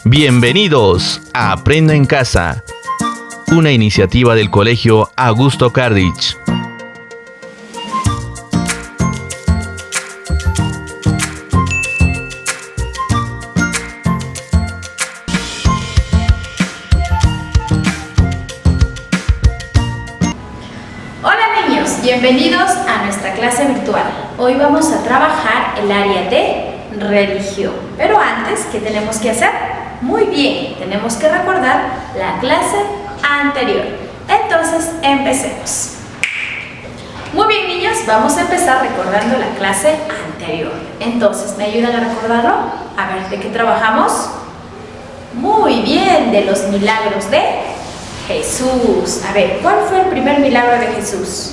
Bienvenidos a Aprendo en Casa, una iniciativa del Colegio Augusto Cardich. Hola niños, bienvenidos a nuestra clase virtual. Hoy vamos a trabajar el área de religión. Pero antes, ¿qué tenemos que hacer? Muy bien, tenemos que recordar la clase anterior. Entonces, empecemos. Muy bien, niños, vamos a empezar recordando la clase anterior. Entonces, ¿me ayudan a recordarlo? A ver, ¿de qué trabajamos? Muy bien, de los milagros de Jesús. A ver, ¿cuál fue el primer milagro de Jesús?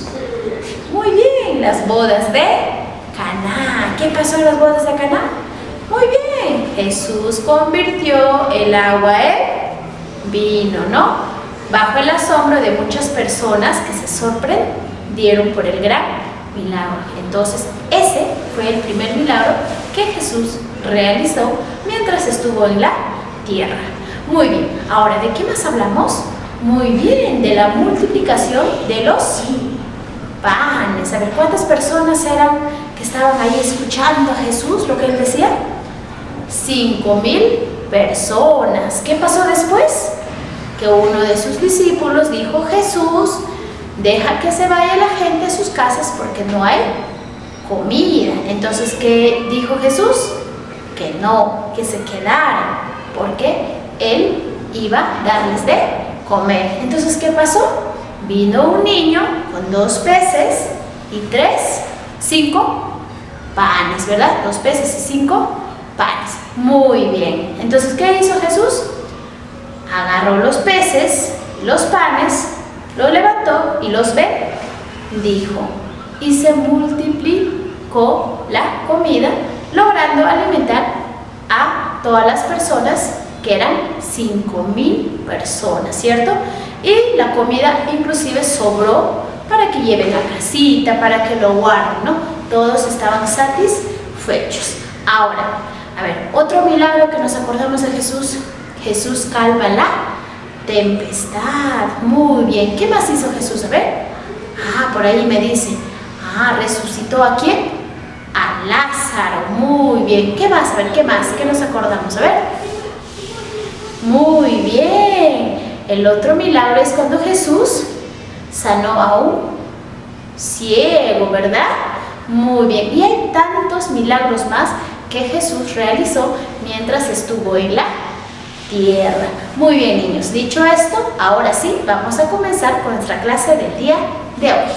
Muy bien, las bodas de Caná. ¿Qué pasó en las bodas de Caná? Muy bien, Jesús convirtió el agua en vino, ¿no? Bajo el asombro de muchas personas que se sorprendieron por el gran milagro. Entonces, ese fue el primer milagro que Jesús realizó mientras estuvo en la tierra. Muy bien, ahora, ¿de qué más hablamos? Muy bien, de la multiplicación de los panes. A ver, ¿cuántas personas eran que estaban ahí escuchando a Jesús, lo que él decía? 5,000 personas. ¿Qué pasó después? Que uno de sus discípulos dijo: Jesús, deja que se vaya la gente a sus casas porque no hay comida. Entonces, ¿qué dijo Jesús? Que no, que se quedaran, porque él iba a darles de comer. Entonces, ¿qué pasó? Vino un niño con 2 peces y 5 panes, ¿verdad? 2 peces y 5 panes. Muy bien. Entonces, ¿qué hizo Jesús? Agarró los peces, los panes, los levantó y los bendijo. Y se multiplicó la comida, logrando alimentar a todas las personas, que eran 5,000 personas, ¿cierto? Y la comida inclusive sobró para que lleven a casita, para que lo guarden, ¿no? Todos estaban satisfechos. Ahora, a ver, otro milagro que nos acordamos de Jesús. Jesús calma la tempestad. Muy bien. ¿Qué más hizo Jesús? A ver. Por ahí me dice. ¿Resucitó a quién? A Lázaro. Muy bien. ¿Qué más? A ver, ¿qué más? ¿Qué nos acordamos? A ver. Muy bien. El otro milagro es cuando Jesús sanó a un ciego, ¿verdad? Muy bien. Y hay tantos milagros más que Jesús realizó mientras estuvo en la tierra. Muy bien, niños. Dicho esto, ahora sí, vamos a comenzar con nuestra clase del día de hoy.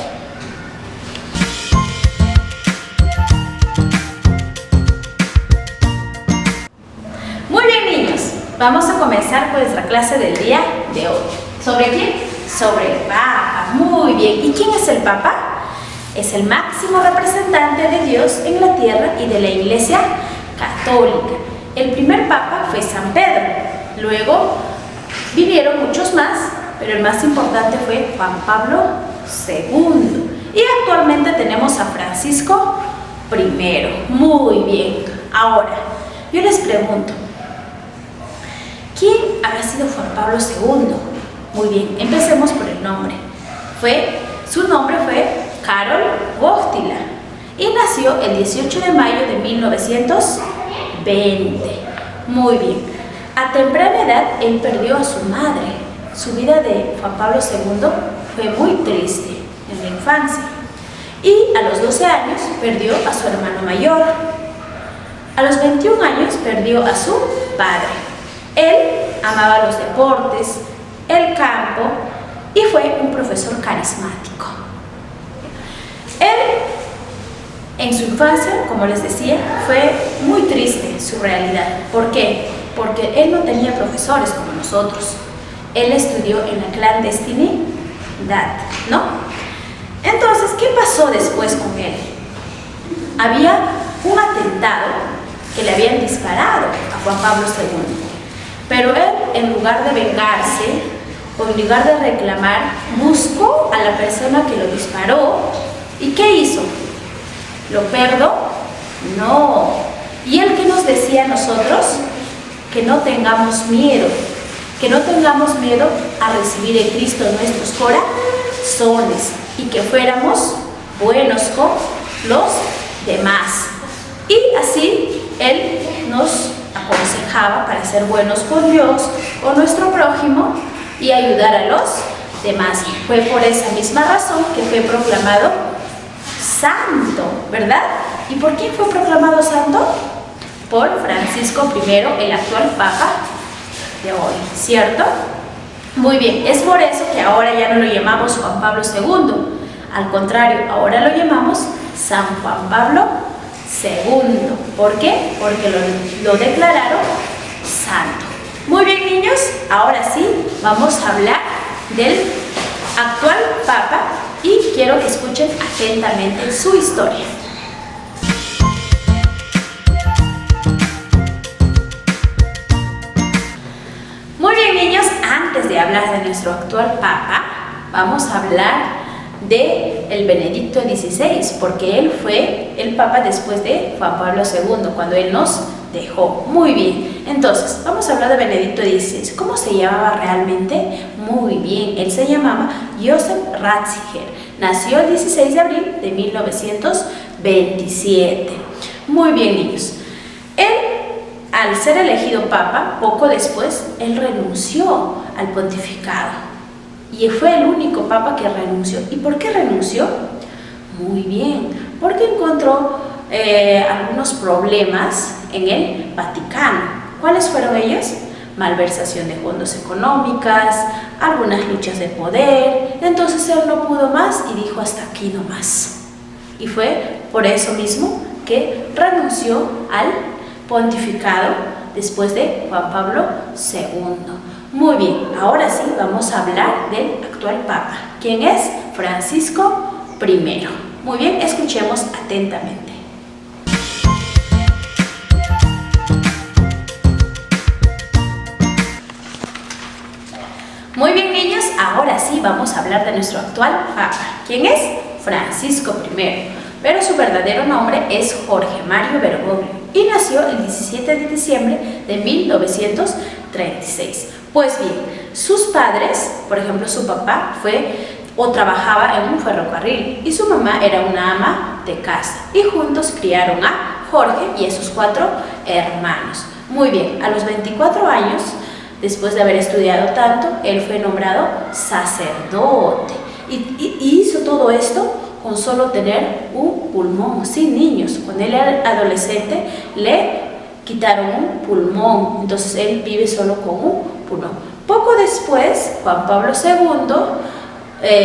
Muy bien, niños. Vamos a comenzar con nuestra clase del día de hoy. ¿Sobre quién? Sobre el Papa. Muy bien. ¿Y quién es el Papa? Es el máximo representante de Dios en la tierra y de la Iglesia Católica. El primer Papa fue San Pedro. Luego vinieron muchos más, pero el más importante fue Juan Pablo II. Y actualmente tenemos a Francisco I. Muy bien. Ahora, yo les pregunto, ¿quién habrá sido Juan Pablo II? Muy bien, empecemos por el nombre. Su nombre fue Karol Wojtyła y nació el 18 de mayo de 1920. Muy bien. A temprana edad él perdió a su madre. Su vida de Juan Pablo II fue muy triste en la infancia. Y a los 12 años perdió a su hermano mayor. A los 21 años perdió a su padre. Él amaba los deportes, el campo y fue un profesor carismático. Él, en su infancia, como les decía, fue muy triste su realidad. ¿Por qué? Porque él no tenía profesores como nosotros. Él estudió en la clandestinidad, ¿no? Entonces, ¿qué pasó después con él? Había un atentado que le habían disparado a Juan Pablo II. Pero él, en lugar de vengarse, o en lugar de reclamar, buscó a la persona que lo disparó. ¿Y qué hizo? ¿Lo perdonó? No. ¿Y él qué nos decía a nosotros? que no tengamos miedo a recibir en Cristo nuestros corazones y que fuéramos buenos con los demás. Y así Él nos aconsejaba para ser buenos con Dios, con nuestro prójimo y ayudar a los demás. Fue por esa misma razón que fue proclamado santo, ¿verdad? ¿Y por quién fue proclamado santo? Por Francisco I, el actual Papa de hoy, ¿cierto? Muy bien, es por eso que ahora ya no lo llamamos Juan Pablo II. Al contrario, ahora lo llamamos San Juan Pablo II. ¿Por qué? Porque lo declararon santo. Muy bien, niños, ahora sí vamos a hablar del actual Papa y quiero que escuchen atentamente su historia. Muy bien, niños, antes de hablar de nuestro actual Papa, vamos a hablar de el Benedicto XVI, porque él fue el Papa después de Juan Pablo II, cuando él nos dejó. Muy bien, entonces vamos a hablar de Benedicto XVI. ¿Cómo se llamaba realmente? Muy bien, él se llamaba Joseph Ratzinger. Nació el 16 de abril de 1927. Muy bien, niños. Él, al ser elegido Papa, poco después, él renunció al pontificado. Y fue el único Papa que renunció. ¿Y por qué renunció? Muy bien, porque encontró algunos problemas en el Vaticano. ¿Cuáles fueron ellos? Malversación de fondos económicas, algunas luchas de poder. Entonces él no pudo más y dijo hasta aquí no más. Y fue por eso mismo que renunció al pontificado después de Juan Pablo II. Muy bien, ahora sí vamos a hablar del actual Papa. ¿Quién es? Francisco I. Muy bien, escuchemos atentamente. Muy bien, niños, ahora sí vamos a hablar de nuestro actual Papa. ¿Quién es? Francisco I. Pero su verdadero nombre es Jorge Mario Bergoglio y nació el 17 de diciembre de 1936. Pues bien, sus padres, por ejemplo, su papá trabajaba en un ferrocarril y su mamá era una ama de casa y juntos criaron a Jorge y a sus 4 hermanos. Muy bien, a los 24 años, después de haber estudiado tanto, él fue nombrado sacerdote y hizo todo esto con solo tener un pulmón. Sí, niños, cuando él era adolescente le quitaron un pulmón, entonces él vive solo con un pulmón. Poco después, Juan Pablo II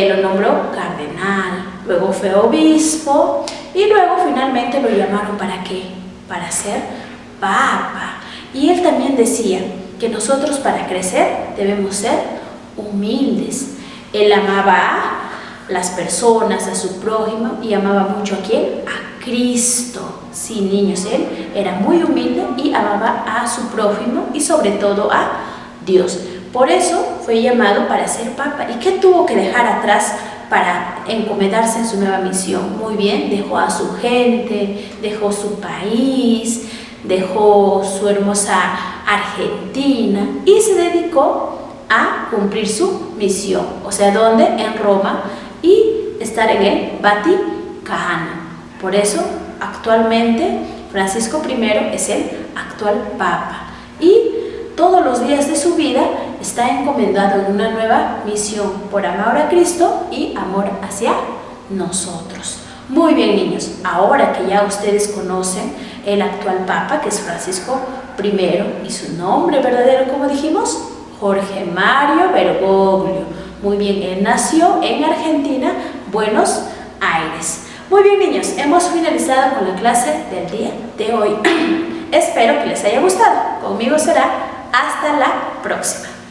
lo nombró cardenal, luego fue obispo y luego finalmente lo llamaron ¿para qué? Para ser papa. Y él también decía que nosotros para crecer debemos ser humildes. Él amaba a las personas, a su prójimo y amaba mucho ¿a quién? A Cristo. Sí, niños, él era muy humilde y amaba a su prójimo y sobre todo a Dios. Por eso fue llamado para ser papa. ¿Y qué tuvo que dejar atrás para encomendarse en su nueva misión? Muy bien, dejó a su gente, dejó su país, dejó su hermosa Argentina y se dedicó a cumplir su misión. O sea, ¿dónde? En Roma y estar en el Vaticano. Por eso, actualmente, Francisco I es el actual Papa. Y todos los días de su vida está encomendado en una nueva misión por amor a Cristo y amor hacia nosotros. Muy bien, niños, ahora que ya ustedes conocen el actual Papa, que es Francisco I, y su nombre verdadero, como dijimos, Jorge Mario Bergoglio. Muy bien, él nació en Argentina, Buenos Aires. Muy bien, niños, hemos finalizado con la clase del día de hoy. Espero que les haya gustado. Conmigo será hasta la próxima.